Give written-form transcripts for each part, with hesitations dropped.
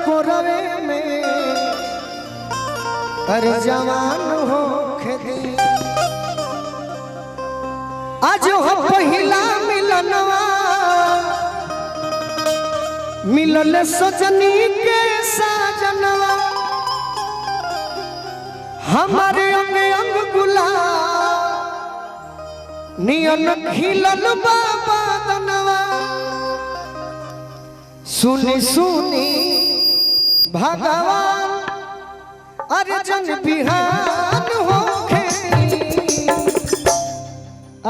कोरवे में अरे जवान हो खेती आज हो पहिला मिलनवा मिलल सजनी के साजनवा हमारे अंग अंग गुलाब नियन खिलल बाबा दनवा सुनी सुनी भगवान अर्जुन बिहान हो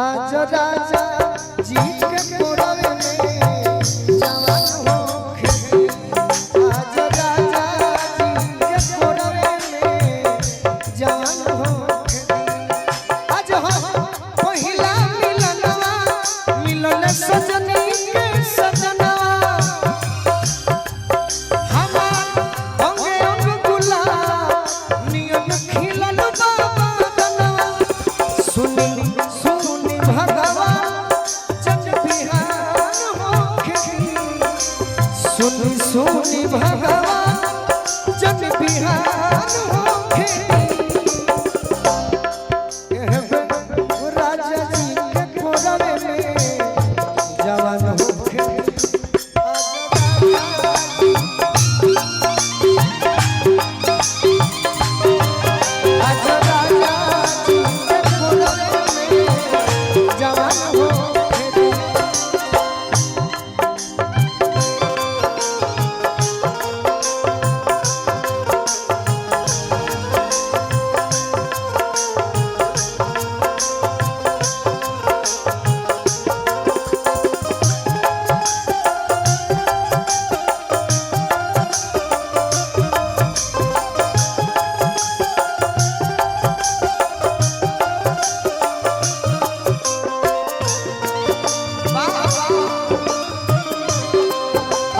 आज राजा जी के कोरवे में जवान हो आज राजा जी के कोरवे में जवान हो आज हो पहिला मिलनवा मिलल सजनी के सजना सुनी भगवान जन बिहान होखे राजा जी के कोरवे में जवान होखे आज राजा जी के कोरवे में जवान होखे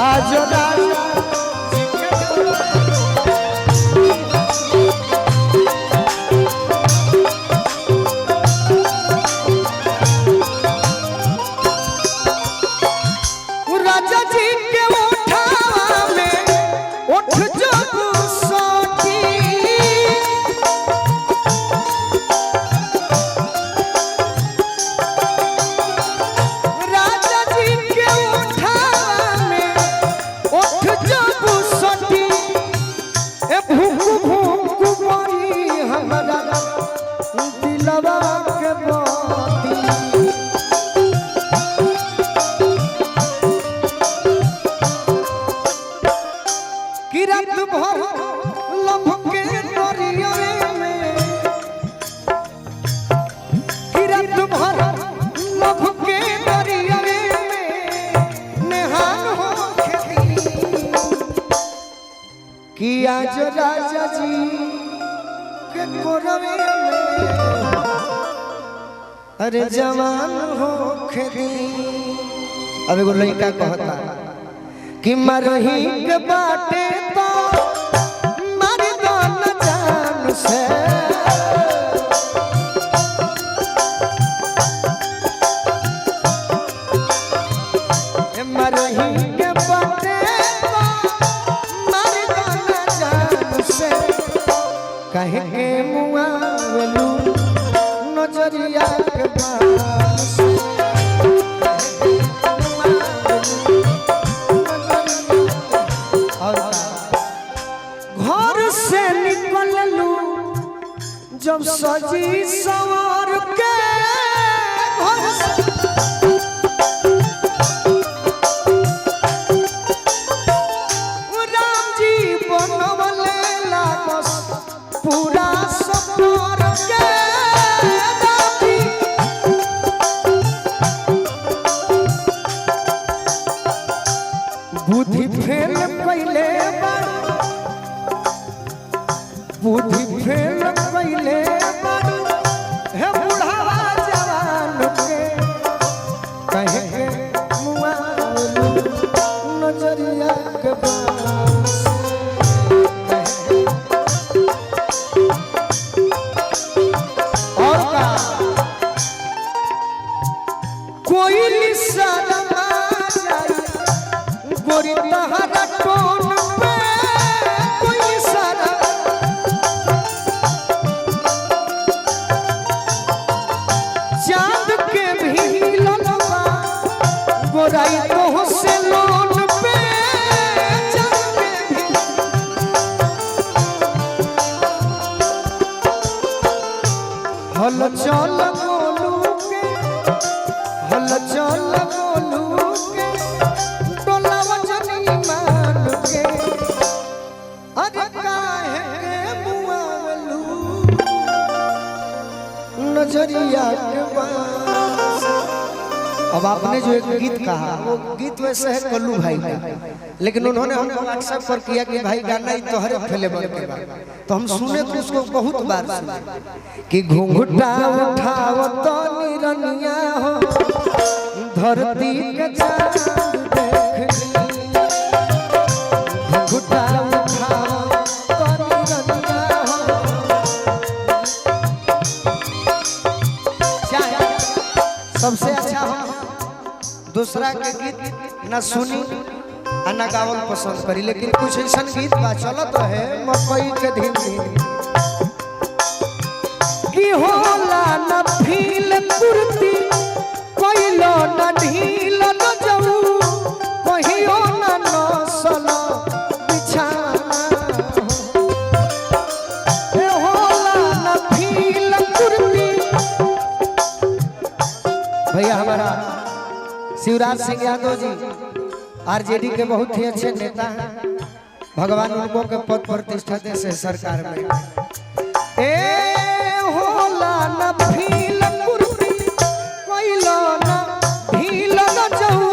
आज राजा जी के राजा जी के उठावा में उठ जब सोती राजा जी के उठावा में उठ जब सोती ए भूख भूख मरी हमरा दिलवा के बाती कि रात भर लभ के दरिया में कि रात भर लभ के दरिया में नेहान हो खेती कि आज राजा जी के कोरवे में अरे जवान हो खेती अब एगो लड़का कहता कि मरही के बाटे तो मर दो न जान से मरही के बाटे तो मर दो न जान से कहे के मुआ वेलू नजरिया के बास घर से निकल लू जब सजी सवार के घर से राम जी बनवले लागस पूरा सफर के बुद्धि फेल पहले बुद्धि फेल पहले हे बुढ़ावा जवान के कहे के मुआ नजरिया के बास और का कोई निशाना जाए गोरी तहरा टोन पे नजरिया के पास। अब आपने जो एक गीत कहा वो गीत वैसे है कल्लू भाई का, लेकिन उन्होंने हमको व्हाट्सएप पर किया कि भाई गाना ही तो हर अवेलेबल के बाद, तो हम सुने तो उसको बहुत बार सुने कि घुंघटा उठाओ तो निरनिया हो धरती के चांद देख ली। घुंघटा उठाओ तो निरनिया हो। सबसे अच्छा हम दूसरा के गीत न सुनी न गावल पसंद करी, लेकिन कुछ ऐसा गीत बा चलत है मकई के धीम धीम की होला न फील कुर्ती कोइलो न ढील न जाऊ कहियो न नसल बिछाना हे होला न फील कुर्ती। भैया हमारा शिवराज सिंह यादव जी आरजेडी के बहुत ही अच्छे नेता हैं, भगवान उनको के पद प्रतिष्ठा दे से सरकार में। ए होला न फील कुर्ती कोइलो न ढील न जाऊ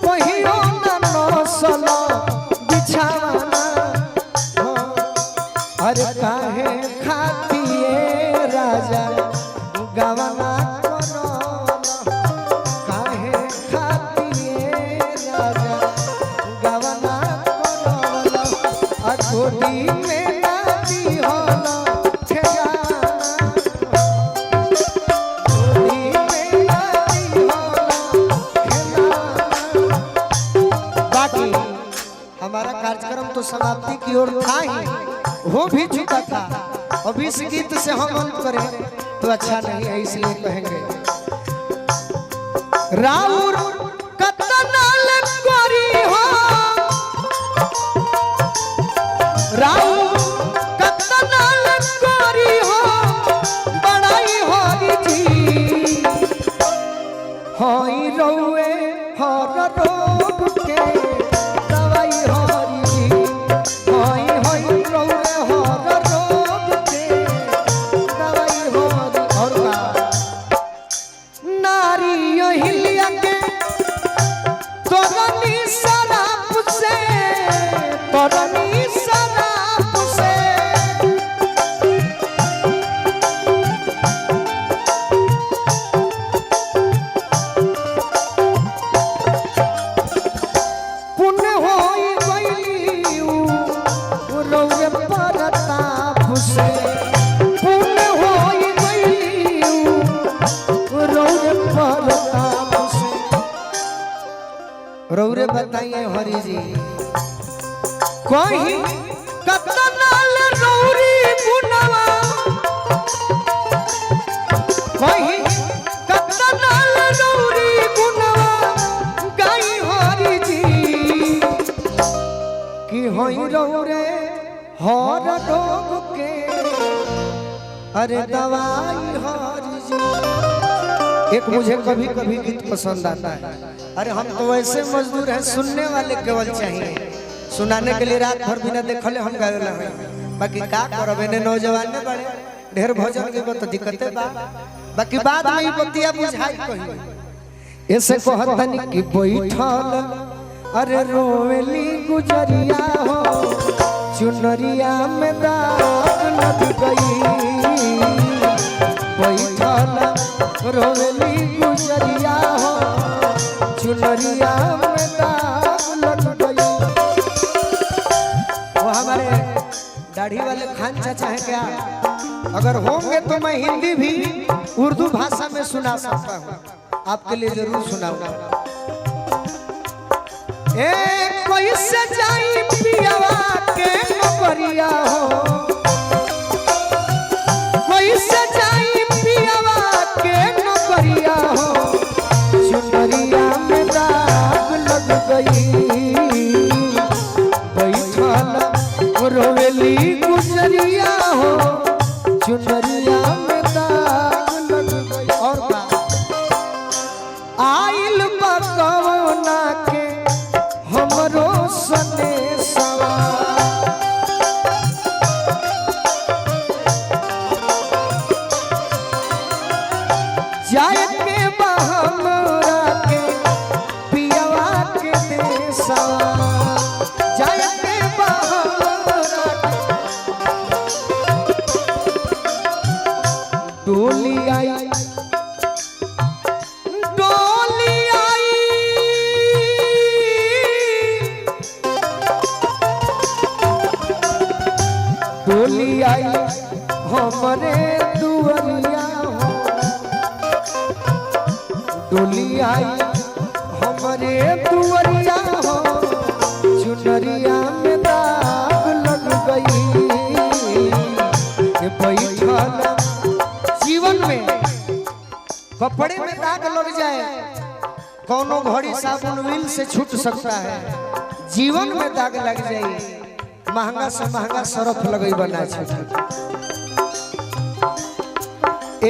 कहियो न नसल बिछाना अरे काहे खातिए राजा गवना गोदी में नाती होला खेगाना गोदी में नाती होला खेगाना। बाकी हमारा कार्यक्रम तो समाप्ति की ओर था ही, हो भी चुका था। अब इस गीत से हम अंत करें तो अच्छा नहीं है, इसलिए कहेंगे राउर कतनाल कोरी हो राउर कतनाल कोरी हो बड़ाई होरी जी होई रोए हर रोग के दवाई होरी जी होई होई रोए हर रोग के दवाई होरी। और नारी हिलिया के तोरनी शराब से तोरनी रौरे बताइए हरी जी कोई कतनाल रौरी गुनवा कोई कतनाल रौरी गुनवा गाई हरी जी कि होई रौरे हर रोग के अरे दवाई हरी जी। एक मुझे कभी कभी गीत पसंद आता है, अरे हम तो वैसे मजदूर हैं, सुनने वाले केवल चाहिए, सुनाने के लिए रात भर बिना देखले हम गावेला है। बाकी का करब ने नौजवान ने बड़े ढेर भजन के तो दिक्कते बा, बाकी बाद में ई बतिया बुझाई कही ऐसे कहतनी कि बैठल अरे रोवेली गुजरिया हो चुनरिया में दाग लग गई बैठल रोवेली गुजरिया हो चुनरिया में दाग लग गई। वो हमारे दाढ़ी वाले खान चाचा है क्या? अगर होंगे तो मैं हिंदी भी उर्दू भाषा में सुना सकता हूँ, आपके लिए जरूर सुनाऊंगा। कोई से जाई पियावा के नौकरिया हो कोई से जाई पियावा के नौकरिया हो चुनरिया में दाग लग गई बैठल रोवेली गुजरिया हो चुनरिया में दाग लग गई। और आइल बकवना के हमरो सने सवा डोली आई हमरे दुआरिया हो, डोली आई हमरे दुआरिया हो, चुनरिया में दाग लग गई। बैठल जीवन में कपड़े में दाग लग जाए, कोनो घड़ी साबुन व्हील से छूट सकता है, जीवन में दाग लग जाए महंगा से महंगा सरफ लगई बना छूट। ए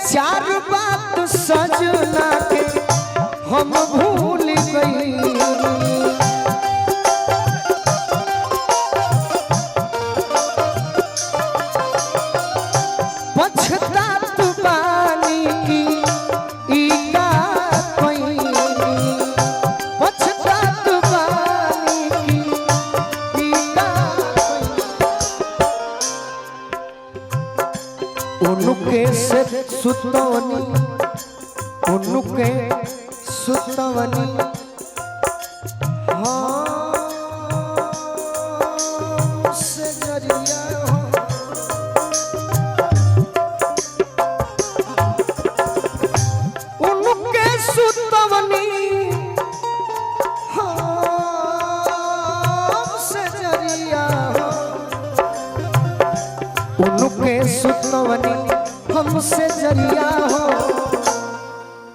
चार बात सजना के हम भूल गई, पछतात बानी की ईका कोई, पछतात बानी की ईका कोई। उनके से सुतवनी, उनके सुतवनी हाँ से जरिया हो, उनके सुतवनी हाँ से जरिया हो, उनके सुतवनी हमसे जरिया हो।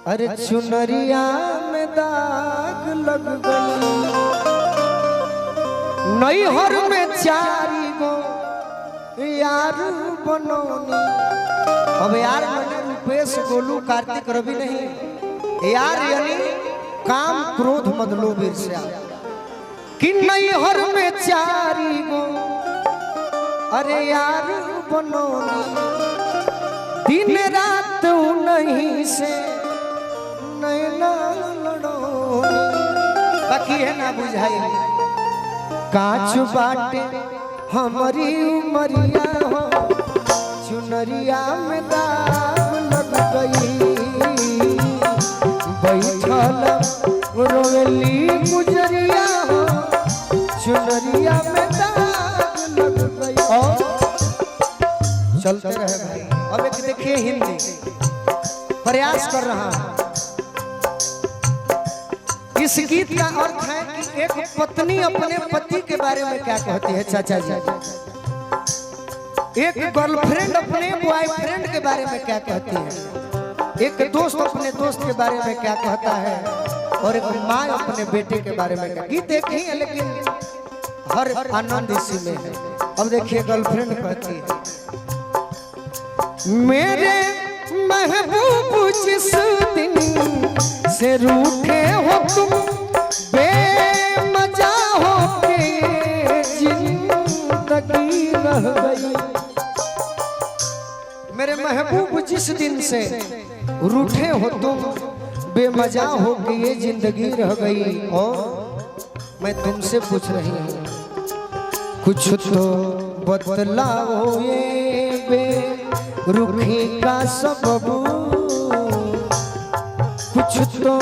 अरे चुनरिया में दाग लग गई, नैहर में चारी गो यार बनौनी। अब यार मैंने रूपेश गोलू कार्तिक रवि नहीं, यार यानी काम क्रोध मद लोभ ईर्ष्या। कि नैहर में चारी गो अरे यार बनौनी, दिन रात नहीं से नैना लड़ोनी। बाकी है ना बुझाई कांच बाटे हमारी उमरिया हो, चुनरिया में दाग लग गई। बैठल रोवेली गुजरिया हो, चुनरिया में दाग लग गई। और चलते रहे भाई। अब एक देखिए हिंदी प्रयास कर रहा हूं। इस गीत का अर्थ है कि एक पत्नी अपने पति के बारे में क्या कहती है चाचा जी, एक गर्लफ्रेंड अपने बॉयफ्रेंड के बारे में क्या कहती है, एक दोस्त अपने दोस्त के बारे में क्या कहता है, और एक माँ अपने बेटे के बारे में क्या। गीत एक ही है लेकिन हर आनंद इसी में है। अब देखिए गर्लफ्रेंड कहती है, मेरे महबूब जिस दिन से रूठे हो तुम, बेमजा हो के जिंदगी रह गई। मेरे महबूब जिस दिन से रूठे हो तुम, बेमजा हो के ये जिंदगी रह गई। और मैं तुमसे पूछ रही हूँ, कुछ तो बतलाओ ये बेरुखी का सबब, कुछ तो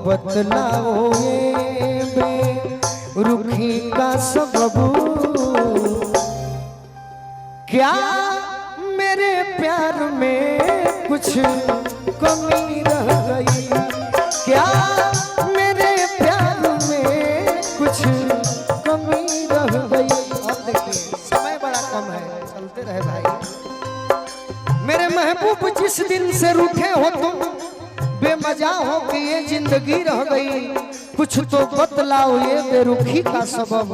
बतलाओ ये बेरुखी का सबब। क्या मेरे प्यार में कुछ कमी रह गई, क्या मेरे प्यार में कुछ कमी रह गई। और देखिए समय बड़ा कम है, चलते रहे भाई। मेरे महबूब जिस दिन से रूठे हो तुम, बेमजा हो कि ये जिंदगी रह गई। कुछ तो बतलाओ ये बेरुखी का सबब,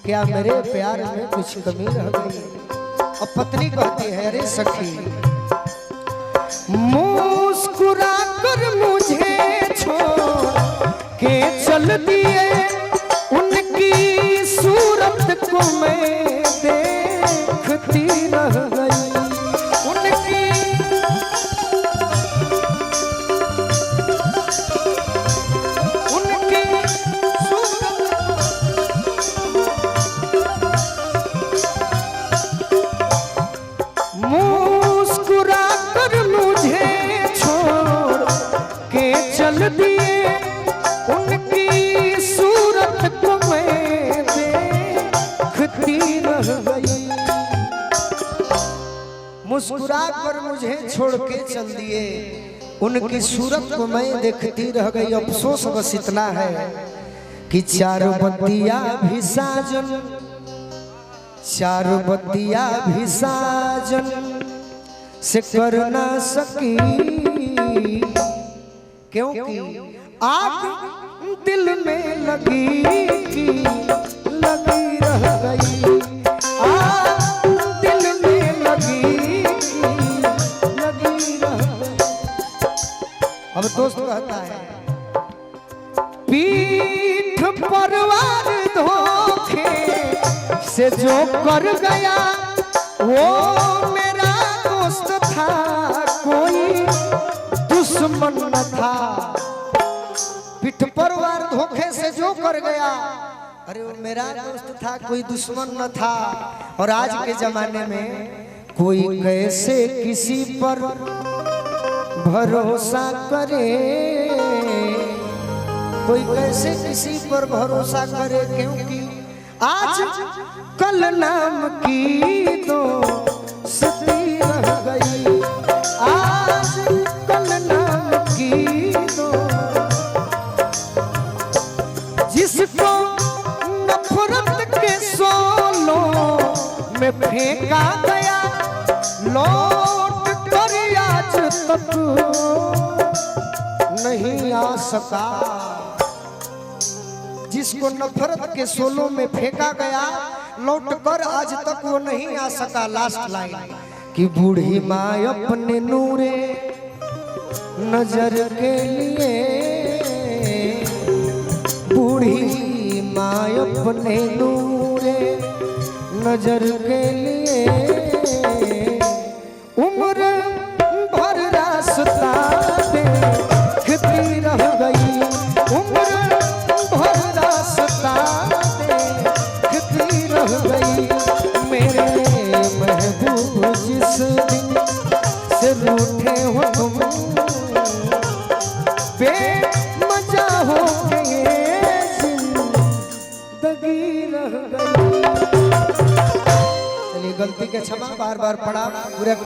क्या मेरे प्यार में कुछ कमी रह गई। अब पत्नी कहती है, अरे सखी मुस्कुरा कर मुझे छोड़ के चल दिए, उनकी सूरत को मैं देखती रह गई। उनकी मुस्कुरा कर मुझे छोड़ के चल दिए, उनकी सूरत को मैं देखती रह गई। मुस्कुरा कर मुझे छोड़ के चल दिए, उनकी सूरत को मैं देखती रह गई। अफसोस बस इतना है कि चारों बत्तियां भी साजन, चारों बत्तियां भी साजन से कर ना सकी, क्योंकि आग दिल में लगी लगी रह गई, आग दिल में लगी लगी रह गई। अब दोस्त कहता है पीठ परवार धोखे से जो कर गया वो मेरा दोस्त था, कोई दुश्मन न था। पीठ परवार धोखे से जो कर गया, अरे वो मेरा दोस्त था, कोई दुश्मन न था। और आज के जमाने में कोई कैसे किसी पर भरोसा करे, कोई कैसे किसी पर भरोसा करे, क्योंकि आज कल नाम की दोस्ती रह गई, आज कल नाम की दो। जिसको नफरत के सोलों में फेंका गया, लौट कर आज तक नहीं आ सका। जिसको नफरत के सोलों में फेंका गया, लौट कर आज तक वो नहीं आ सका। लास्ट लाइन कि बूढ़ी माँ अपने नूरे नजर के लिए, बूढ़ी माँ अपने नूरे नजर के लिए उम्र भर रास्ता देखती रह गई, उम्र भर रास्ता देखती रह गई। मेरे महबूब जिस दिन से रूठे हो तुम, बेमजा हो गए जिंदगी रह गई। चलिए गलती के क्षमा, बार बार पढ़ा पूरा